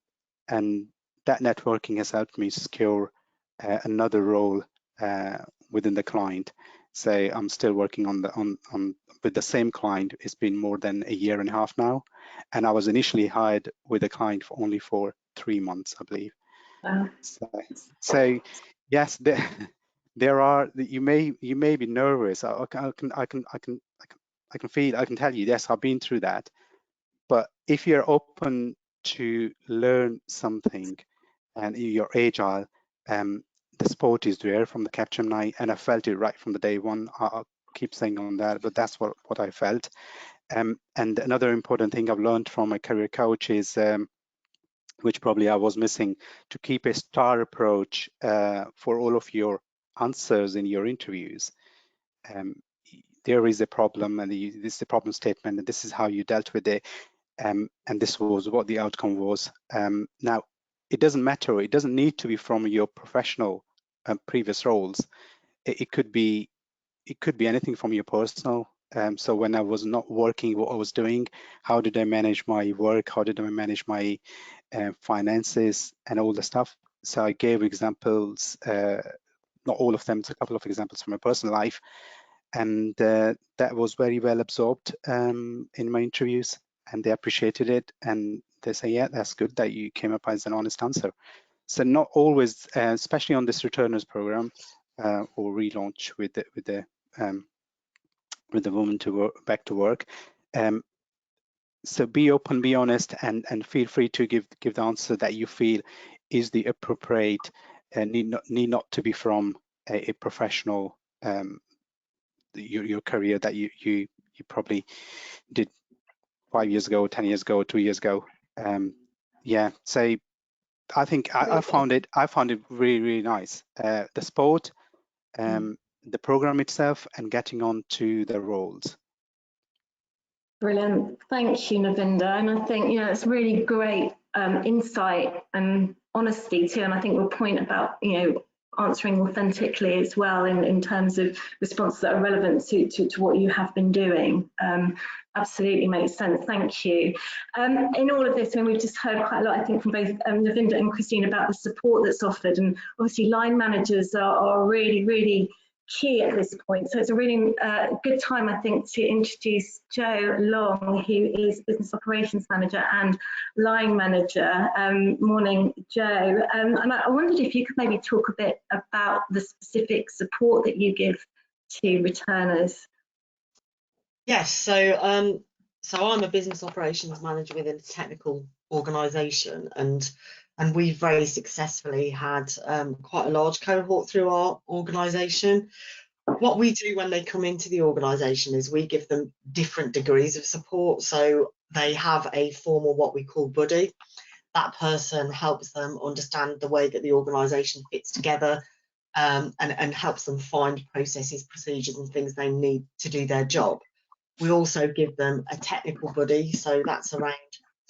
that networking has helped me secure another role within the client. So I'm still working with the same client. It's been more than a year and a half now, and I was initially hired with a client for 3 months, I believe. Wow. So yes, there are. You may be nervous. I can feel. I can tell you. Yes, I've been through that. But if you're open to learn something and you're agile, the support is there from the Capgemini, and I felt it right from the day one. I'll keep saying on that, but that's what I felt. And another important thing I've learned from my career coach is, which probably I was missing, to keep a STAR approach for all of your answers in your interviews. There is a problem, and this is the problem statement, and this is how you dealt with it. And this was what the outcome was. Now, it doesn't matter. It doesn't need to be from your professional previous roles. It could be anything from your personal. So when I was not working, what I was doing, how did I manage my work? How did I manage my finances and all the stuff? So I gave examples, not all of them, it's a couple of examples from my personal life. And that was very well absorbed in my interviews, and they appreciated it, and they say, yeah, that's good that you came up as an honest answer. So not always, especially on this returners program or relaunch with the woman to work, back to work, So be open, be honest, and feel free to give the answer that you feel is the appropriate, and need not to be from a professional, your career that you probably did 5 years ago, 10 years ago, 2 years ago. Yeah, so I think I found it really, really nice. The sport, the program itself, and getting on to the roles. Brilliant. Thank you, Navinda. And I think, it's really great insight and honesty too. And I think your point about, answering authentically as well in terms of responses that are relevant to what you have been doing. Absolutely makes sense. Thank you. In all of this, and we've just heard quite a lot, I think, from both Navinda and Christine about the support that's offered. And obviously line managers are really, really key at this point. So it's a really good time, I think, to introduce Joe Long, who is Business Operations Manager and Line Manager. Morning, Joe. And I wondered if you could maybe talk a bit about the specific support that you give to returners. Yes, so I'm a business operations manager within a technical organisation, and we've very successfully had quite a large cohort through our organisation. What we do when they come into the organisation is we give them different degrees of support. So they have a formal, what we call buddy. That person helps them understand the way that the organisation fits together, and helps them find processes, procedures and things they need to do their job. We also give them a technical buddy, so that's around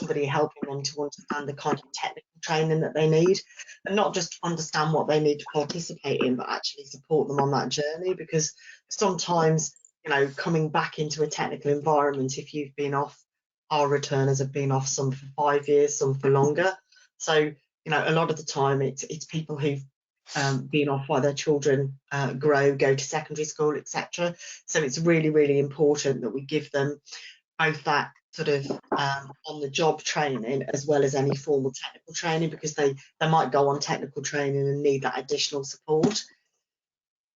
somebody helping them to understand the kind of technical training that they need, and not just understand what they need to participate in, but actually support them on that journey. Because sometimes, coming back into a technical environment, if you've been off, our returners have been off, some for 5 years, some for longer. So, a lot of the time it's people who've been off while their children go to secondary school, etc. So it's really, really important that we give them both that sort of on-the-job training as well as any formal technical training, because they might go on technical training and need that additional support.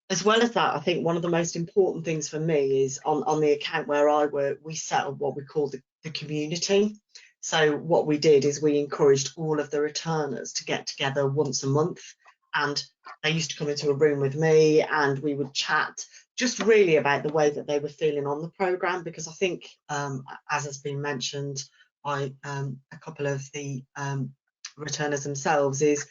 As well as that, I think one of the most important things for me is on the account where I work, we set up what we call the community. So what we did is we encouraged all of the returners to get together once a month, and they used to come into a room with me and we would chat just really about the way that they were feeling on the programme. Because I think, as has been mentioned by a couple of the returners themselves, is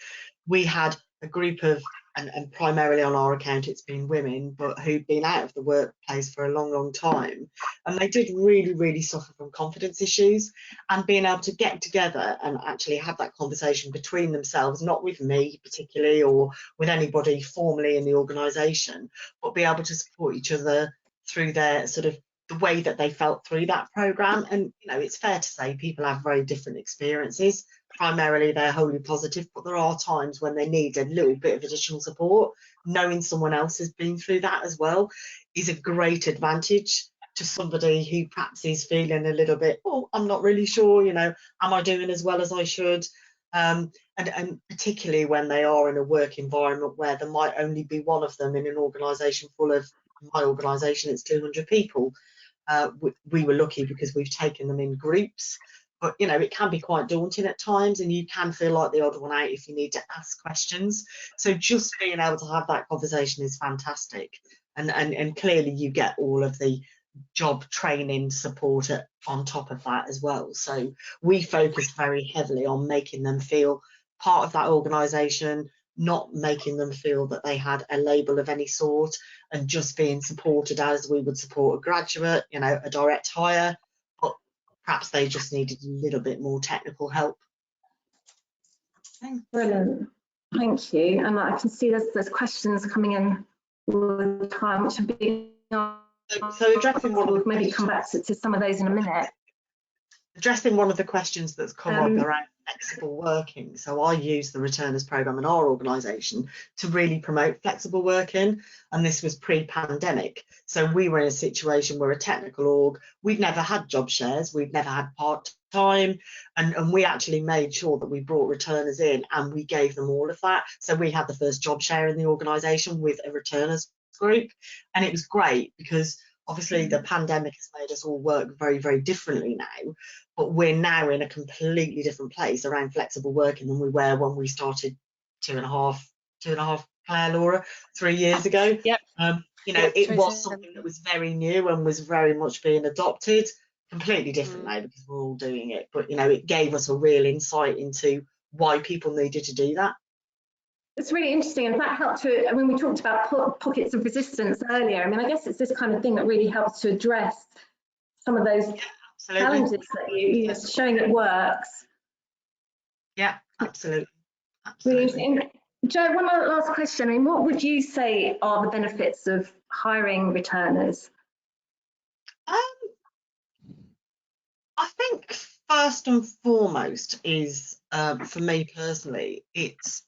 we had a group of, and primarily on our account it's been women, but who'd been out of the workplace for a long, long time, and they did really, really suffer from confidence issues. And being able to get together and actually have that conversation between themselves, not with me particularly or with anybody formally in the organisation, but be able to support each other through their sort of the way that they felt through that programme. And it's fair to say people have very different experiences. Primarily they're wholly positive, but there are times when they need a little bit of additional support. Knowing someone else has been through that as well is a great advantage to somebody who perhaps is feeling a little bit, I'm not really sure, am I doing as well as I should? And particularly when they are in a work environment where there might only be one of them in an organisation full of, my organisation, it's 200 people. We were lucky because we've taken them in groups, but it can be quite daunting at times, and you can feel like the odd one out if you need to ask questions. So just being able to have that conversation is fantastic, and clearly you get all of the job training support on top of that as well. So we focused very heavily on making them feel part of that organisation, not making them feel that they had a label of any sort, and just being supported as we would support a graduate, a direct hire, but perhaps they just needed a little bit more technical help. Brilliant, thank you. And I can see there's questions coming in all the time, which have been so addressing one of the maybe come back to some of those in a minute. Addressing one of the questions that's come up around flexible working. So I use the returners programme in our organisation to really promote flexible working, and this was pre-pandemic. So we were in a situation where a technical org, we'd never had job shares, we'd never had part-time, and we actually made sure that we brought returners in and we gave them all of that. So we had the first job share in the organisation with a returners group, and it was great because obviously the pandemic has made us all work very, very differently now, but we're now in a completely different place around flexible working than we were when we started two and a half, Claire, Laura, 3 years ago. Yep. You know, Yep, it was Teresa. something that was very new and was very much being adopted. Completely different now because we're all doing it, but you know, it gave us a real insight into why people needed to do that. It's really interesting, and that helped to, I mean, we talked about pockets of resistance earlier. I mean, I guess it's this kind of thing that really helps to address some of those challenges that you're showing it works. Yeah, absolutely. Really interesting. Jo, one last question. I mean, what would you say are the benefits of hiring returners? I think first and foremost is, for me personally, it's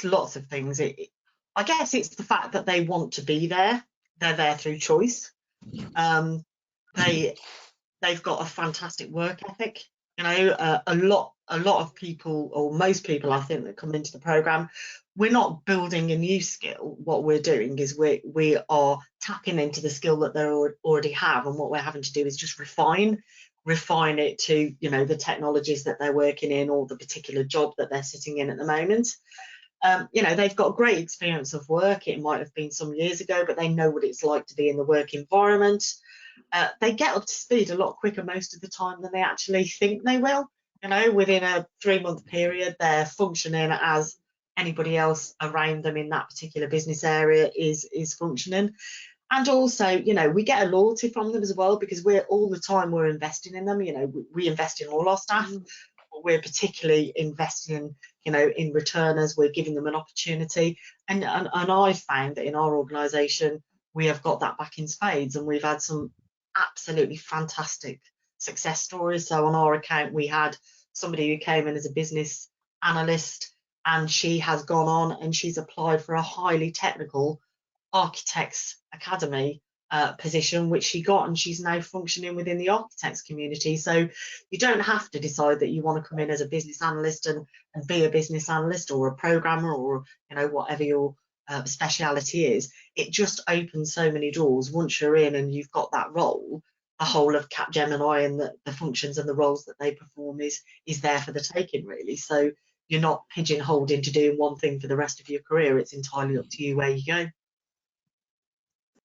lots of things. I guess it's the fact that they want to be there. They're there through choice. They've got a fantastic work ethic. You know, a lot of people, or most people, I think, that come into the programme, we're not building a new skill. What we're doing is we are tapping into the skill that they already have, and what we're having to do is just refine it to, you know, the technologies that they're working in or the particular job that they're sitting in at the moment. You know, they've got great experience of work. It might have been some years ago, but they know what it's like to be in the work environment. They get up to speed a lot quicker most of the time than they actually think they will. You know, within a 3-month period, they're functioning as anybody else around them in that particular business area is functioning. And also, you know, we get a loyalty from them as well, because we're all the time we're investing in them. You know, we invest in all our staff, but we're particularly investing, you know, in returners. We're giving them an opportunity, and I've found that in our organisation we have got that back in spades, and we've had some absolutely fantastic success stories. So on our account, we had somebody who came in as a business analyst, and she has gone on and she's applied for a highly technical architects academy position, which she got, and she's now functioning within the architects community. So you don't have to decide that you want to come in as a business analyst and be a business analyst or a programmer, or, you know, whatever your speciality is. It just opens so many doors. Once you're in and you've got that role, the whole of Capgemini and the functions and the roles that they perform is there for the taking, really. So you're not pigeonholed into doing one thing for the rest of your career. It's entirely up to you where you go.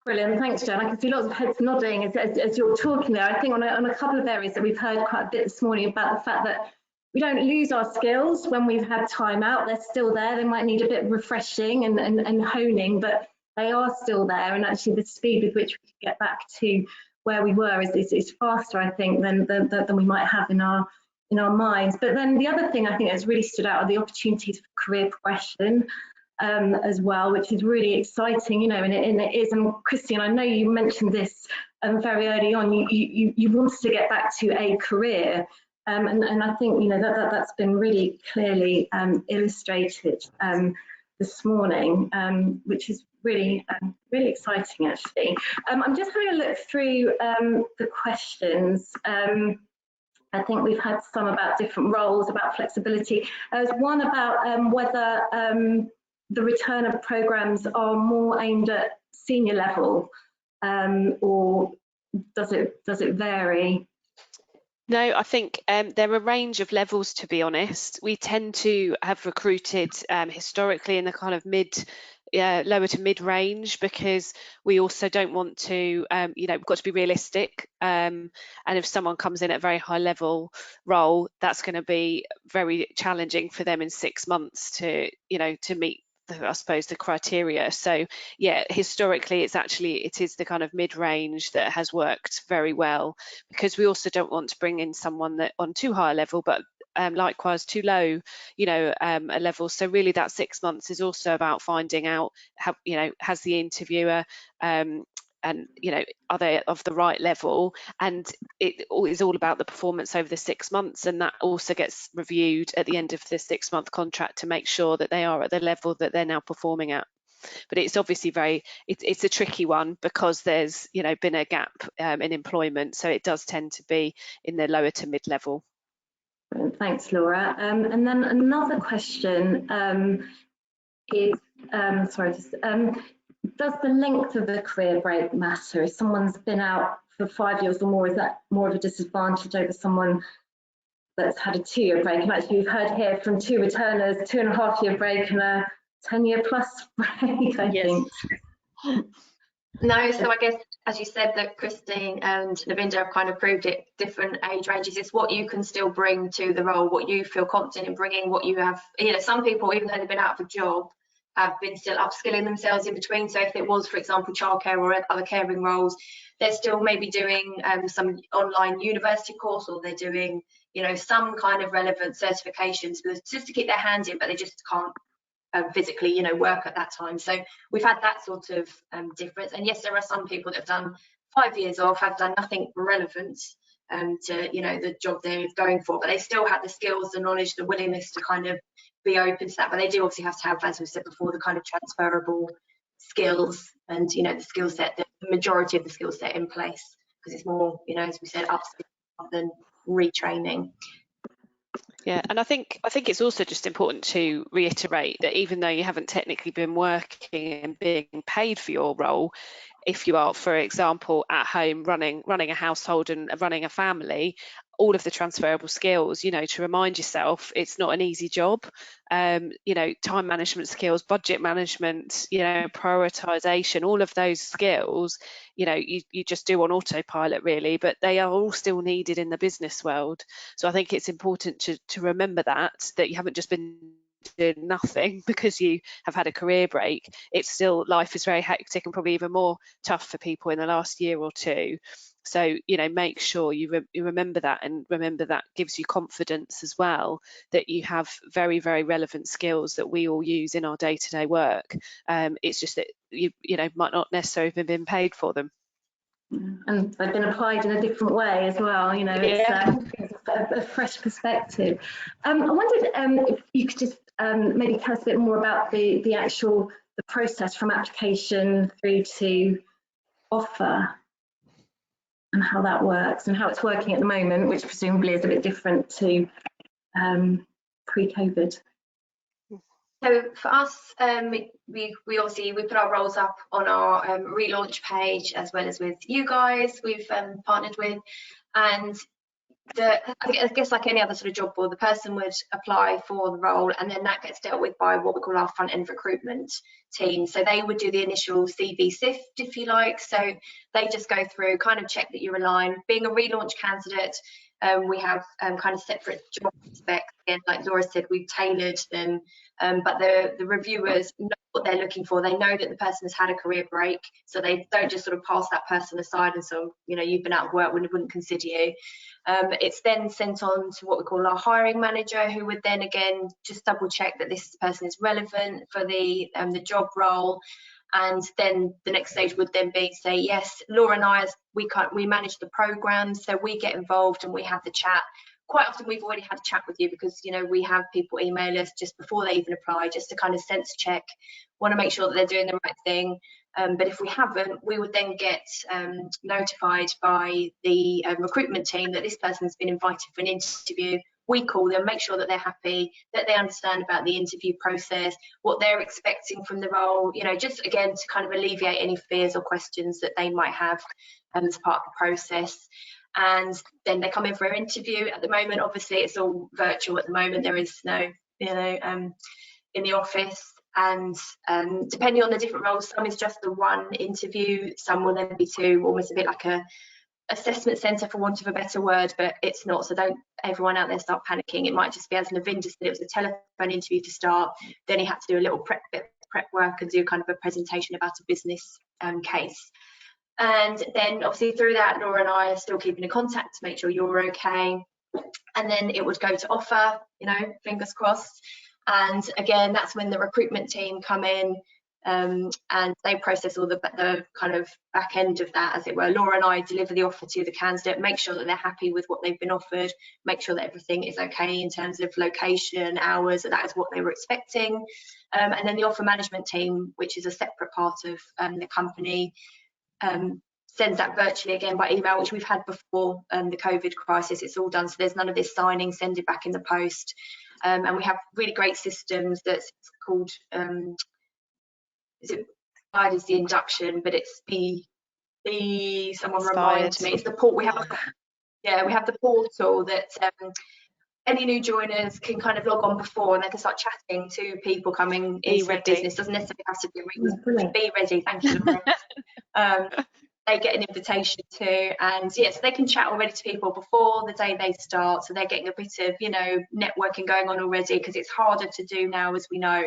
Brilliant, thanks, Jen. I can see lots of heads nodding as you're talking there. I think on a couple of areas that we've heard quite a bit this morning about the fact that we don't lose our skills when we've had time out. They're still there. They might need a bit of refreshing and honing, but they are still there. And actually the speed with which we can get back to where we were is faster, I think, than we might have in our minds. But then the other thing I think that's really stood out are the opportunities for career progression. As well, which is really exciting, you know, and it is. And Christine, I know you mentioned this very early on. You wanted to get back to a career, and I think, you know, that's been really clearly illustrated this morning, which is really really exciting, actually. I'm just having a look through the questions. I think we've had some about different roles, about flexibility. There's one about whether the returner programs are more aimed at senior level, or does it vary? No, I think there are a range of levels, to be honest. We tend to have recruited historically in the kind of lower to mid range, because we also don't want to, you know, we've got to be realistic. And if someone comes in at a very high level role, that's going to be very challenging for them in 6 months to, you know, to meet I suppose the criteria. So yeah, historically it is the kind of mid-range that has worked very well, because we also don't want to bring in someone that on too high a level, but likewise too low, you know, a level. So really that 6 months is also about finding out how, you know, has the interviewer and, you know, are they of the right level? And it is all about the performance over the 6 months, and that also gets reviewed at the end of the 6-month contract to make sure that they are at the level that they're now performing at. But it's obviously it's a tricky one, because there's, you know, been a gap in employment, so it does tend to be in the lower to mid level. Thanks, Laura. And then another question is, does the length of the career break matter? If someone's been out for 5 years or more, is that more of a disadvantage over someone that's had a 2-year break? And actually, we've heard here from 2 returners, 2.5-year break and a 10-year plus break, I think. No, so I guess, as you said, that Christine and Navinda have kind of proved it, different age ranges. It's what you can still bring to the role, what you feel confident in bringing, what you have. Some people, even though they've been out of a job, have been still upskilling themselves in between. So if it was, for example, childcare or other caring roles, they're still maybe doing some online university course, or they're doing, some kind of relevant certifications just to keep their hands in, but they just can't physically, work at that time. So we've had that sort of difference. And yes, there are some people that have done 5 years off, have done nothing relevant to, the job they're going for, but they still have the skills, the knowledge, the willingness to kind of be open to that. But they do obviously have to have, as we said before, the kind of transferable skills and, the skill set, the majority of the skill set in place, because it's more, as we said, upskilling than retraining. Yeah, and I think it's also just important to reiterate that even though you haven't technically been working and being paid for your role, if you are, for example, at home running a household and running a family, all of the transferable skills, to remind yourself it's not an easy job. Time management skills, budget management, prioritization, all of those skills, you just do on autopilot really, but they are all still needed in the business world. So I think it's important to remember that you haven't just been doing nothing because you have had a career break. It's still, life is very hectic and probably even more tough for people in the last year or two. So, make sure you remember that, and remember that gives you confidence as well, that you have very, very relevant skills that we all use in our day-to-day work. It's just that you might not necessarily have been paid for them. And they've been applied in a different way as well, it's a fresh perspective. I wondered if you could just maybe tell us a bit more about the process from application through to offer, and how that works and how it's working at the moment, which presumably is a bit different to pre-COVID. So for us, we obviously put our roles up on our relaunch page, as well as with you guys we've partnered with, and I guess like any other sort of job board, the person would apply for the role, and then that gets dealt with by what we call our front end recruitment team. So they would do the initial CV sift, if you like. So they just go through, kind of check that you're aligned. Being a relaunch candidate, we have kind of separate job specs. Again, like Laura said, we've tailored them, but the reviewers know what they're looking for. They know that the person has had a career break, so they don't just sort of pass that person aside and so, you've been out of work, we wouldn't consider you. It's then sent on to what we call our hiring manager, who would then again just double check that this person is relevant for the job role. And then the next stage would then be, say, yes, Laura and I, we manage the program, so we get involved and we have the chat. Quite often we've already had a chat with you, because we have people email us just before they even apply, just to kind of sense check, want to make sure that they're doing the right thing. But if we haven't, we would then get notified by the recruitment team that this person has been invited for an interview. We call them, make sure that they're happy, that they understand about the interview process, what they're expecting from the role, just again to kind of alleviate any fears or questions that they might have as part of the process. And then they come in for an interview. At the moment, obviously, it's all virtual at the moment. There is no, in the office. And depending on the different roles, some is just the one interview, some will then be two, almost a bit like a assessment centre, for want of a better word, but it's not. So don't everyone out there start panicking. It might just be, as Navinda said, it was a telephone interview to start. Then he had to do a little prep work and do kind of a presentation about a business case. And then obviously through that, Laura and I are still keeping in contact to make sure you're okay. And then it would go to offer, fingers crossed. And again, that's when the recruitment team come in and they process all the kind of back end of that, as it were. Laura and I deliver the offer to the candidate, make sure that they're happy with what they've been offered, make sure that everything is okay in terms of location, hours, that is what they were expecting. And then the offer management team, which is a separate part of the company, sends that virtually again by email, which we've had before the COVID crisis. It's all done, so there's none of this signing, send it back in the post. And we have really great systems that's called, is it slide is the induction, but it's someone Inspired. remind me. It's the port. We have the portal that any new joiners can kind of log on before, and they can start chatting to people coming into their business. Doesn't necessarily have to be ready. Thank you, Laura. They get an invitation to, and so they can chat already to people before the day they start, so they're getting a bit of networking going on already, because it's harder to do now, as we know,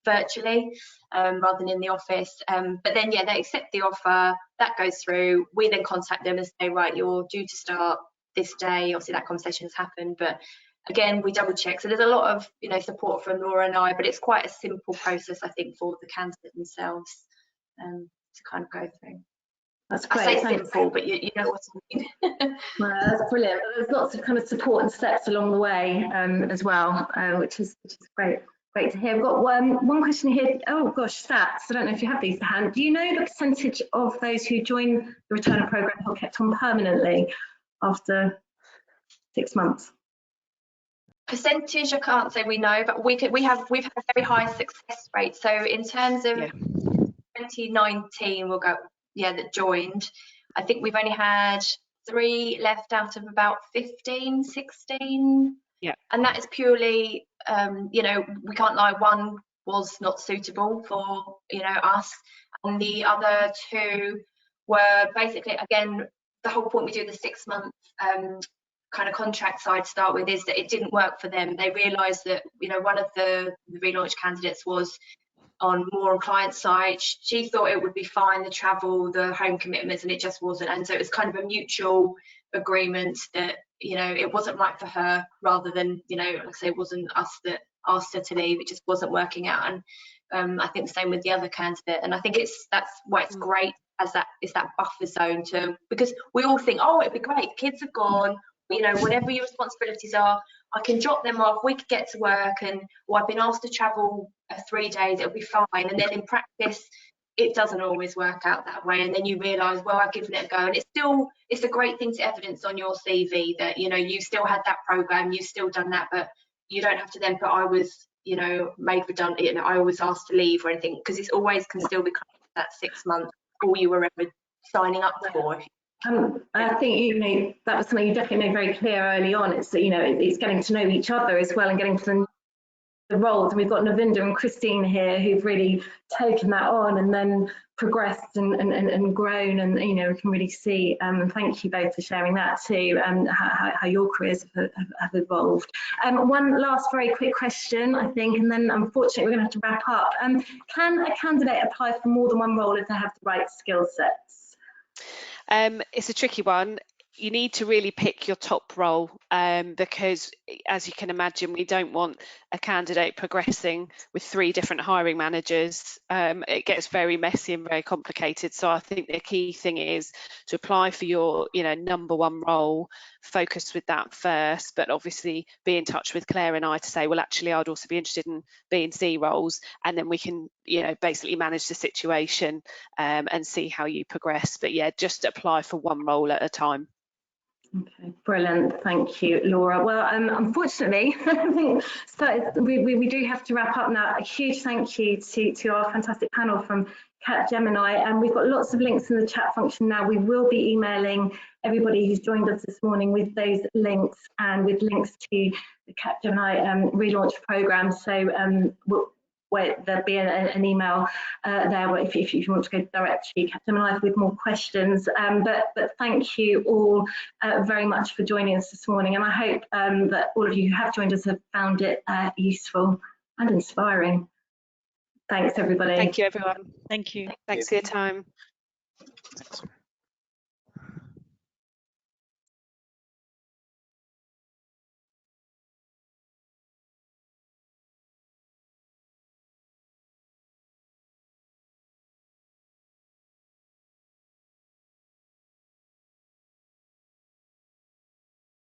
virtually rather than in the office. But then they accept the offer, that goes through, we then contact them and say, right, you're due to start this day. Obviously that conversation has happened, but again, we double check. So there's a lot of support from Laura and I, but it's quite a simple process, I think, for the candidate themselves to kind of go through. That's great. I say simple, but you know what I mean. Well, that's brilliant. There's lots of kind of support and steps along the way as well, which is great. Great to hear. We've got one question here. Oh gosh, stats. I don't know if you have these to hand. Do you know the percentage of those who join the returner programme who are kept on permanently after 6 months? Percentage, I can't say we know, but we've had a very high success rate. So in terms of 2019, we'll go that joined. I think we've only had 3 left out of about 15, 16. Yeah. And that is purely, we can't lie, one was not suitable for, us. And the other 2 were basically, again, the whole point we do the 6 month kind of contract side to start with is that it didn't work for them. They realised that, one of the relaunch candidates was more on client side. She thought it would be fine, the travel, the home commitments, and it just wasn't. And so it was kind of a mutual agreement that it wasn't right for her, rather than like I say, it wasn't us that asked her to leave. It just wasn't working out. And I think the same with the other candidate. And I think that's why it's great as that buffer zone because we all think, oh, it'd be great, kids have gone, whatever your responsibilities are, I can drop them off, we could get to work, and I've been asked to travel 3 days, it'll be fine. And then in practice, it doesn't always work out that way. And then you realise, well, I've given it a go. And it's a great thing to evidence on your CV that, you still had that programme, you've still done that, but you don't have to then put, I was, made redundant, I was asked to leave or anything, because it's always can still be that 6 months, all you were ever signing up for. I think that was something you definitely made very clear early on. It's it's getting to know each other as well and getting to the roles. And we've got Navinda and Christine here who've really taken that on and then progressed and grown, and we can really see. And thank you both for sharing that too, and how your careers have evolved. One last very quick question, I think, and then unfortunately we're going to have to wrap up. Can a candidate apply for more than one role if they have the right skill sets? It's a tricky one. You need to really pick your top role, because as you can imagine, we don't want a candidate progressing with 3 different hiring managers. It gets very messy and very complicated. So I think the key thing is to apply for your number 1 role, focus with that first, but obviously be in touch with Claire and I to say, well, actually I'd also be interested in B and C roles, and then we can basically manage the situation and see how you progress. But just apply for 1 role at a time. Okay, brilliant. Thank you, Laura. Well, unfortunately, I think we do have to wrap up now. A huge thank you to our fantastic panel from Capgemini, and we've got lots of links in the chat function now. We will be emailing everybody who's joined us this morning with those links and with links to the Capgemini relaunch programme. So there'll be an email there if you want to go direct to Capgemini with more questions. But thank you all very much for joining us this morning, and I hope that all of you who have joined us have found it useful and inspiring. Thanks, everybody. Thank you, everyone. Thank you. Thanks for your time. Thanks.